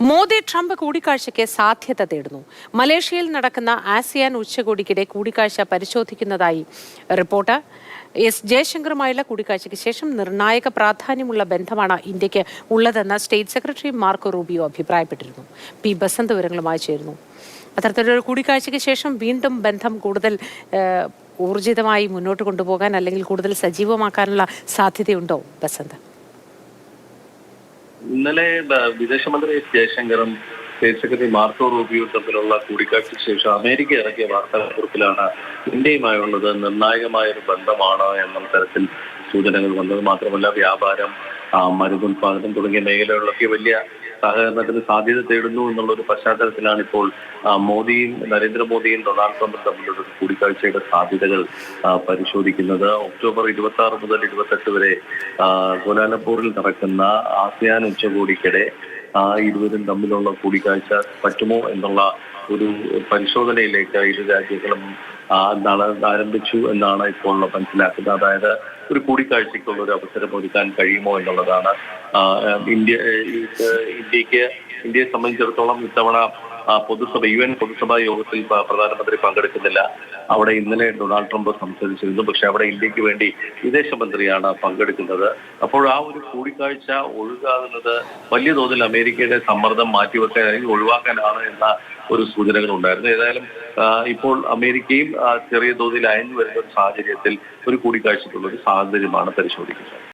Modi Trump കൂടിക്കാഴ്ചയ്ക്ക് സാധ്യത തേടുന്നു. മലേഷ്യയിൽ നടക്കുന്ന ആസിയാൻ ഉച്ചകോടിക്കിടെ കൂടിക്കാഴ്ച പരിശോധിക്കുന്നതായി റിപ്പോർട്ട്. എസ് ജയശങ്കറുമായുള്ള കൂടിക്കാഴ്ചയ്ക്ക് ശേഷം നിർണായക പ്രാധാന്യമുള്ള ബന്ധമാണ് ഇന്ത്യക്ക് ഉള്ളതെന്ന് സ്റ്റേറ്റ് സെക്രട്ടറി മാർക്കോ റൂബിയോ അഭിപ്രായപ്പെട്ടിരുന്നു. പി ബസന്ത് വിവരങ്ങളുമായി ചേരുന്നു. അത്തരത്തിലൊരു കൂടിക്കാഴ്ചയ്ക്ക് ശേഷം വീണ്ടും ബന്ധം കൂടുതൽ ഊർജിതമായി മുന്നോട്ട് കൊണ്ടുപോകാൻ അല്ലെങ്കിൽ കൂടുതൽ സജീവമാക്കാനുള്ള സാധ്യതയുണ്ടോ ബസന്ത്? ഇന്നലെ വിദേശമന്ത്രി എസ് ജയശങ്കറും സ്റ്റേറ്റ് സെക്രട്ടറി മാർക്കോ റൂബിയോ തമ്മിലുള്ള കൂടിക്കാഴ്ചയ്ക്ക് ശേഷം അമേരിക്ക ഇറക്കിയ വാർത്താക്കുറിപ്പിലാണ് ഇന്ത്യയുമായുള്ളത് നിർണായകമായ ഒരു ബന്ധമാണ് എന്ന തരത്തിൽ സൂചനകൾ വന്നത്. മാത്രമല്ല വ്യാപാരം, മരുന്നുൽപാദനം തുടങ്ങിയ മേഖലകളിലൊക്കെ വലിയ സഹകരണത്തിന് സാധ്യത തേടുന്നു എന്നുള്ള ഒരു പശ്ചാത്തലത്തിലാണ് ഇപ്പോൾ നരേന്ദ്രമോദിയും ഡൊണാൾഡ് ട്രംപും തമ്മിലുള്ള കൂടിക്കാഴ്ചയുടെ സാധ്യതകൾ പരിശോധിക്കുന്നത്. ഒക്ടോബർ 26 മുതൽ 28 വരെ കോലാലംപൂരിൽ നടക്കുന്ന ആസിയാൻ ഉച്ചകോടിക്കിടെ ഇരുവരും തമ്മിലുള്ള കൂടിക്കാഴ്ച പറ്റുമോ എന്നുള്ള ഒരു പരിശോധനയിലേക്ക് ഇരു രാജ്യങ്ങളും ആരംഭിച്ചു എന്നാണ് ഇപ്പോൾ മനസ്സിലാക്കുന്നത്. അതായത് ഒരു കൂടിക്കാഴ്ചയ്ക്കുള്ള ഒരു അവസരം ഒരുക്കാൻ കഴിയുമോ എന്നുള്ളതാണ്. ഇന്ത്യയെ സംബന്ധിച്ചിടത്തോളം ഇത്തവണ UN പൊതുസഭാ യോഗത്തിൽ പ്രധാനമന്ത്രി പങ്കെടുക്കുന്നില്ല. അവിടെ ഇന്നലെ ഡൊണാൾഡ് ട്രംപ് സംസാരിച്ചിരുന്നു. പക്ഷെ അവിടെ ഇന്ത്യക്ക് വേണ്ടി വിദേശമന്ത്രിയാണ് പങ്കെടുക്കുന്നത്. അപ്പോൾ ആ ഒരു കൂടിക്കാഴ്ച ഒഴിവാകുന്നത് വലിയ തോതിൽ അമേരിക്കയുടെ സമ്മർദ്ദം മാറ്റിവെക്കാൻ അല്ലെങ്കിൽ ഒഴിവാക്കാനാണ് എന്ന ഒരു സൂചനകൾ ഉണ്ടായിരുന്നു. ഏതായാലും ഇപ്പോൾ അമേരിക്കയും ചെറിയ തോതിൽ അയഞ്ഞു വരുന്ന ഒരു സാഹചര്യത്തിൽ ഒരു കൂടിക്കാഴ്ചയ്ക്കുള്ള ഒരു സാഹചര്യമാണ് പരിശോധിക്കുന്നത്.